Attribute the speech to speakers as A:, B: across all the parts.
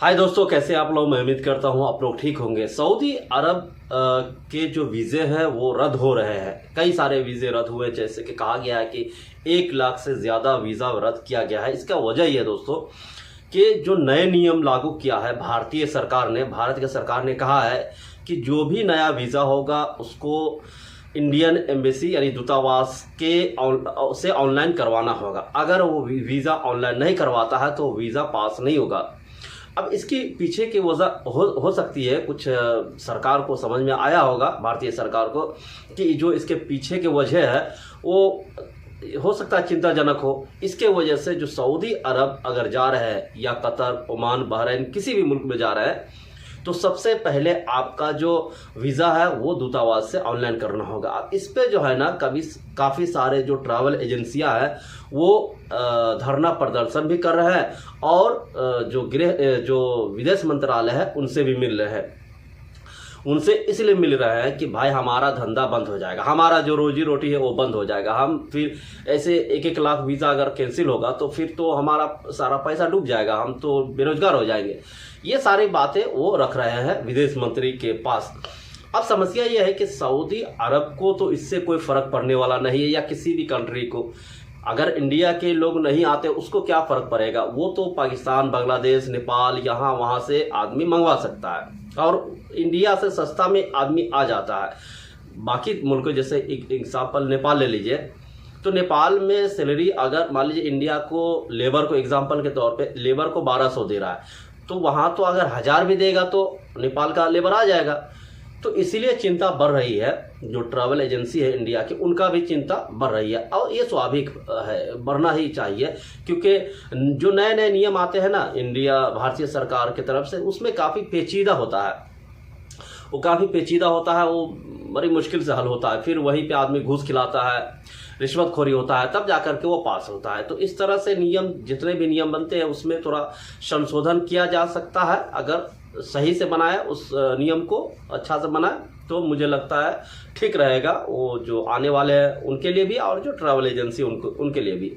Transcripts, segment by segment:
A: हाय दोस्तों, कैसे आप लोग। मैं उम्मीद करता हूं आप लोग ठीक होंगे। सऊदी अरब के जो वीज़े हैं वो रद्द हो रहे हैं। कई सारे वीज़े रद्द हुए, जैसे कि कहा गया है कि 1 लाख से ज़्यादा वीज़ा रद्द किया गया है। इसका वजह ये है दोस्तों कि जो नए नियम लागू किया है भारत की सरकार ने कहा है कि जो भी नया वीज़ा होगा उसको इंडियन एम्बेसी यानी दूतावास के से ऑनलाइन करवाना होगा। अगर वो वीज़ा ऑनलाइन नहीं करवाता है तो वीज़ा पास नहीं होगा। अब इसके पीछे की वजह हो सकती है, कुछ सरकार को समझ में आया होगा, भारतीय सरकार को, कि जो इसके पीछे की वजह है वो हो सकता है चिंताजनक हो। इसके वजह से जो सऊदी अरब अगर जा रहे हैं या कतर, ओमान, बहरीन, किसी भी मुल्क में जा रहे हैं तो सबसे पहले आपका जो वीज़ा है वो दूतावास से ऑनलाइन करना होगा। अब इस पे जो है ना काफ़ी सारे जो ट्रैवल एजेंसियां हैं वो धरना प्रदर्शन भी कर रहे हैं और जो विदेश मंत्रालय है उनसे भी मिल रहे हैं। उनसे इसलिए मिल रहा है कि भाई हमारा धंधा बंद हो जाएगा, हमारा जो रोजी रोटी है वो बंद हो जाएगा। हम फिर ऐसे 1-1 लाख वीज़ा अगर कैंसिल होगा तो फिर तो हमारा सारा पैसा डूब जाएगा, हम तो बेरोजगार हो जाएंगे। ये सारी बातें वो रख रहे हैं विदेश मंत्री के पास। अब समस्या ये है कि सऊदी अरब को तो इससे कोई फ़र्क पड़ने वाला नहीं है, या किसी भी कंट्री को। अगर इंडिया के लोग नहीं आते उसको क्या फ़र्क पड़ेगा, वो तो पाकिस्तान, बांग्लादेश, नेपाल, यहाँ वहाँ से आदमी मंगवा सकता है और इंडिया से सस्ता में आदमी आ जाता है। बाकी मुल्कों जैसे एग्जाम्पल नेपाल ले लीजिए, तो नेपाल में सैलरी अगर मान लीजिए इंडिया को लेबर को एग्जाम्पल के तौर पे लेबर को 1200 दे रहा है, तो वहाँ तो अगर 1000 भी देगा तो नेपाल का लेबर आ जाएगा। तो इसीलिए चिंता बढ़ रही है, जो ट्रैवल एजेंसी है इंडिया की उनका भी चिंता बढ़ रही है और ये स्वाभाविक है, बढ़ना ही चाहिए। क्योंकि जो नए नए नियम आते हैं ना भारतीय सरकार की तरफ से, उसमें काफ़ी पेचीदा होता है, वो बड़ी मुश्किल से हल होता है। फिर वहीं पे आदमी घूस खिलाता है, रिश्वतखोरी होता है, तब जाकर के वो पास होता है। तो इस तरह से जितने भी नियम बनते हैं उसमें थोड़ा संशोधन किया जा सकता है। अगर सही से बनाए, उस नियम को अच्छा से बनाए तो मुझे लगता है ठीक रहेगा, वो जो आने वाले हैं उनके लिए भी और जो ट्रैवल एजेंसी उनके लिए भी।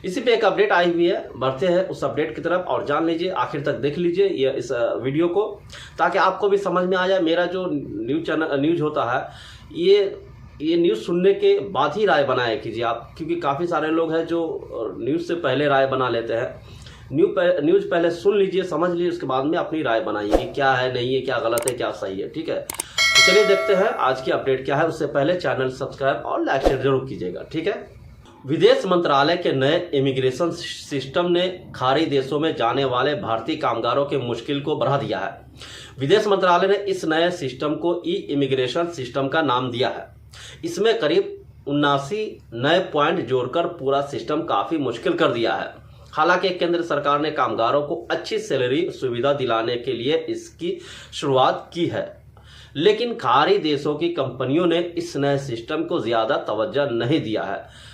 A: इसी पे एक अपडेट आई हुई है, बढ़ते हैं उस अपडेट की तरफ और जान लीजिए, आखिर तक देख लीजिए ये इस वीडियो को, ताकि आपको भी समझ में आ जाए। मेरा जो न्यूज होता है ये न्यूज़ सुनने के बाद ही राय बनाया कीजिए आप, क्योंकि काफ़ी सारे लोग हैं जो न्यूज़ से पहले राय बना लेते हैं। न्यूज़ पहले सुन लीजिए, समझ लीजिए, उसके बाद में अपनी राय बनाइए, क्या है, नहीं है, क्या गलत है, क्या सही है। ठीक है, तो चलिए देखते हैं आज की अपडेट क्या है। उससे पहले चैनल सब्सक्राइब और लाइक शेयर जरूर कीजिएगा। ठीक है, विदेश मंत्रालय के नए इमिग्रेशन सिस्टम ने खाड़ी देशों में जाने वाले भारतीय कामगारों के मुश्किल को बढ़ा दिया है। विदेश मंत्रालय ने इस नए सिस्टम को ई इमिग्रेशन सिस्टम का नाम दिया है। इसमें करीब 79 नए पॉइंट जोड़कर पूरा सिस्टम काफ़ी मुश्किल कर दिया है। हालांकि केंद्र सरकार ने कामगारों को अच्छी सैलरी सुविधा दिलाने के लिए इसकी शुरुआत की है, लेकिन खाड़ी देशों की कंपनियों ने इस नए सिस्टम को ज़्यादा तवज्जो नहीं दिया है।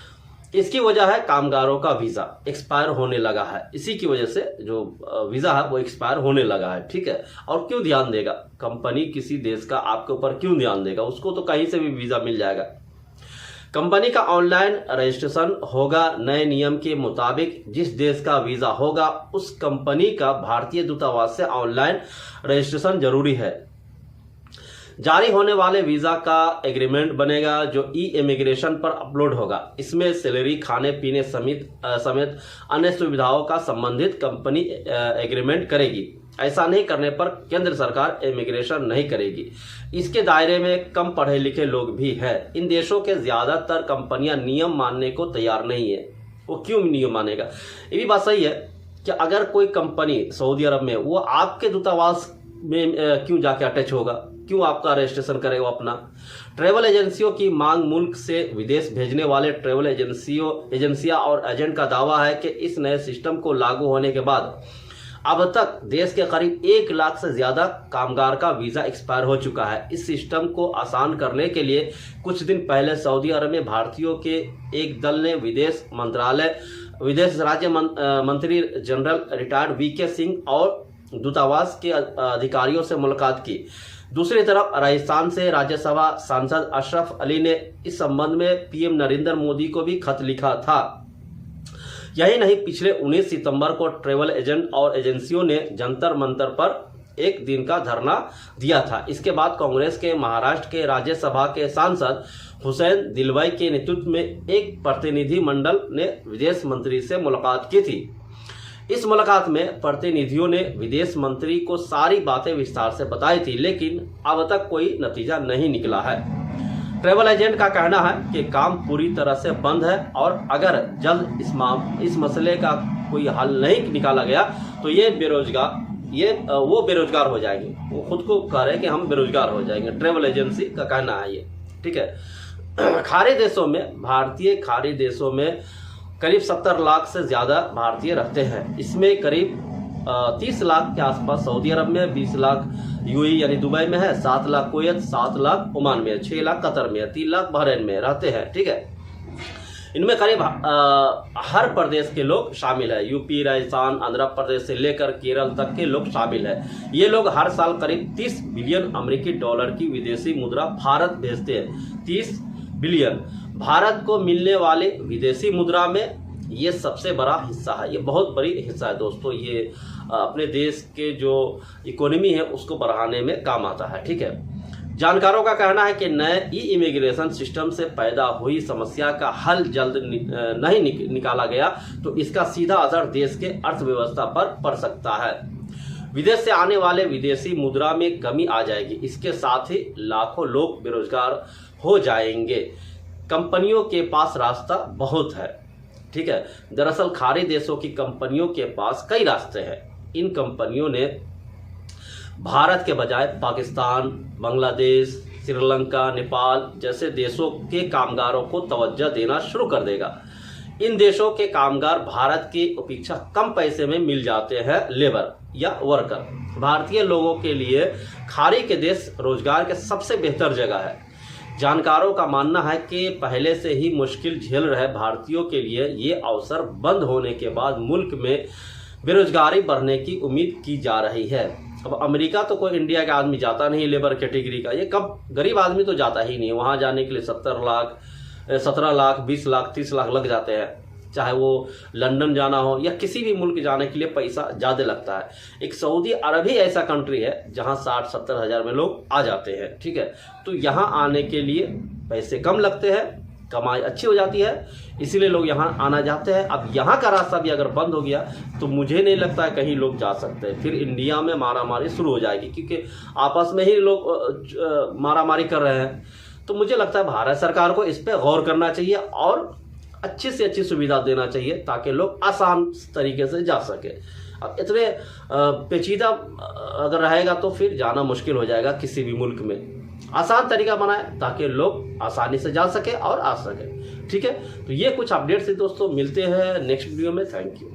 A: इसकी वजह है कामगारों का वीज़ा एक्सपायर होने लगा है। इसी की वजह से जो वीज़ा है वो एक्सपायर होने लगा है। ठीक है, और क्यों ध्यान देगा कंपनी, किसी देश का आपके ऊपर क्यों ध्यान देगा, उसको तो कहीं से भी वीज़ा मिल जाएगा। कंपनी का ऑनलाइन रजिस्ट्रेशन होगा। नए नियम के मुताबिक जिस देश का वीज़ा होगा उस कंपनी का भारतीय दूतावास से ऑनलाइन रजिस्ट्रेशन जरूरी है। जारी होने वाले वीज़ा का एग्रीमेंट बनेगा जो ई इमिग्रेशन पर अपलोड होगा। इसमें सैलरी, खाने पीने समेत अन्य सुविधाओं का संबंधित कंपनी एग्रीमेंट करेगी। ऐसा नहीं करने पर केंद्र सरकार इमिग्रेशन नहीं करेगी। इसके दायरे में कम पढ़े लिखे लोग भी हैं। इन देशों के ज़्यादातर कंपनियां नियम मानने को तैयार नहीं है। वो क्यों नियम मानेगा? ये भी बात सही है कि अगर कोई कंपनी सऊदी अरब में, वो आपके दूतावास में क्यों जाके अटैच होगा, क्यों आपका रजिस्ट्रेशन करेगा अपना? ट्रैवल एजेंसियों की मांग मुल्क से विदेश भेजने वाले ट्रैवल एजेंसियां और एजेंट का दावा है कि इस नए सिस्टम को लागू होने के बाद अब तक देश के करीब 1 लाख से ज़्यादा कामगार का वीज़ा एक्सपायर हो चुका है। इस सिस्टम को आसान करने के लिए कुछ दिन पहले सऊदी अरब में भारतीयों के एक दल ने विदेश राज्य मंत्री जनरल रिटायर्ड वीके सिंह और दूतावास के अधिकारियों से मुलाकात की। दूसरी तरफ राजस्थान से राज्यसभा सांसद अशरफ अली ने इस संबंध में पीएम नरेंद्र मोदी को भी खत लिखा था। यही नहीं, पिछले 19 सितंबर को ट्रैवल एजेंट और एजेंसियों ने जंतर मंतर पर एक दिन का धरना दिया था। इसके बाद कांग्रेस के महाराष्ट्र के राज्यसभा के सांसद हुसैन दिलवाई के नेतृत्व में एक प्रतिनिधि मंडल ने विदेश मंत्री से मुलाकात की थी। इस मुलाकात में प्रतिनिधियों ने विदेश मंत्री को सारी बातें विस्तार से बताई थी, लेकिन अब तक कोई नतीजा नहीं निकला है। ट्रैवल एजेंट का कहना है कि काम पूरी तरह से बंद है और अगर जल्द इस मसले का कोई हल नहीं निकाला गया तो वो बेरोजगार हो जाएंगे। वो खुद को कह रहे हैं कि हम बेरोजगार हो जाएंगे, ट्रैवल एजेंसी का कहना है ये, ठीक है। खाड़ी देशों में, भारतीय खाड़ी देशों में करीब 70 लाख से ज़्यादा भारतीय रहते हैं। इसमें करीब 30 लाख के आसपास सऊदी अरब में, 20 लाख यूएई यानी दुबई में है, 7 लाख कुवैत, 7 लाख ओमान में, 6 लाख कतर में, 3 लाख बहरीन में रहते हैं, ठीक है। इनमें करीब हर प्रदेश के लोग शामिल है। यूपी, राजस्थान, आंध्र प्रदेश से लेकर केरल तक के लोग शामिल है। ये लोग हर साल करीब 30 बिलियन अमेरिकी डॉलर की विदेशी मुद्रा भारत भेजते हैं। 30 बिलियन भारत को मिलने वाले विदेशी मुद्रा में ये सबसे बड़ा हिस्सा है। ये बहुत बड़ी हिस्सा है दोस्तों। ये अपने देश के जो इकोनॉमी है उसको बढ़ाने में काम आता है, ठीक है। जानकारों का कहना है कि नए इमिग्रेशन सिस्टम से पैदा हुई समस्या का हल जल्द नहीं निकाला गया तो इसका सीधा असर देश के अर्थव्यवस्था पर पड़ सकता है। विदेश से आने वाले विदेशी मुद्रा में कमी आ जाएगी। इसके साथ ही लाखों लोग बेरोजगार हो जाएंगे। कंपनियों के पास रास्ता बहुत है, ठीक है। दरअसल खाड़ी देशों की कंपनियों के पास कई रास्ते हैं। इन कंपनियों ने भारत के बजाय पाकिस्तान, बांग्लादेश, श्रीलंका, नेपाल जैसे देशों के कामगारों को तवज्जो देना शुरू कर देगा। इन देशों के कामगार भारत की अपेक्षा कम पैसे में मिल जाते हैं, लेबर या वर्कर। भारतीय लोगों के लिए खाड़ी के देश रोजगार के सबसे बेहतर जगह है। जानकारों का मानना है कि पहले से ही मुश्किल झेल रहे भारतीयों के लिए ये अवसर बंद होने के बाद मुल्क में बेरोजगारी बढ़ने की उम्मीद की जा रही है। अब अमेरिका तो कोई इंडिया का आदमी जाता नहीं लेबर कैटेगरी का, ये कब गरीब आदमी तो जाता ही नहीं। वहाँ जाने के लिए 17 लाख, 20 लाख, 30 लाख लग जाते हैं। चाहे वो लंदन जाना हो या किसी भी मुल्क जाने के लिए पैसा ज़्यादा लगता है। एक सऊदी अरब ही ऐसा कंट्री है जहाँ 60-70 हज़ार में लोग आ जाते हैं, ठीक है। तो यहाँ आने के लिए पैसे कम लगते हैं, कमाई अच्छी हो जाती है, इसीलिए लोग यहाँ आना चाहते हैं। अब यहाँ का रास्ता भी अगर बंद हो गया तो मुझे नहीं लगता है कहीं लोग जा सकते हैं। फिर इंडिया में मारामारी शुरू हो जाएगी, क्योंकि आपस में ही लोग मारामारी कर रहे हैं। तो मुझे लगता है भारत सरकार को इस पर गौर करना चाहिए और अच्छी से अच्छी सुविधा देना चाहिए ताकि लोग आसान तरीके से जा सके। अब इतने पेचीदा अगर रहेगा तो फिर जाना मुश्किल हो जाएगा किसी भी मुल्क में। आसान तरीका बनाए ताकि लोग आसानी से जा सके और आ सके, ठीक है। तो ये कुछ अपडेट्स हैं दोस्तों, मिलते हैं नेक्स्ट वीडियो में। Thank you.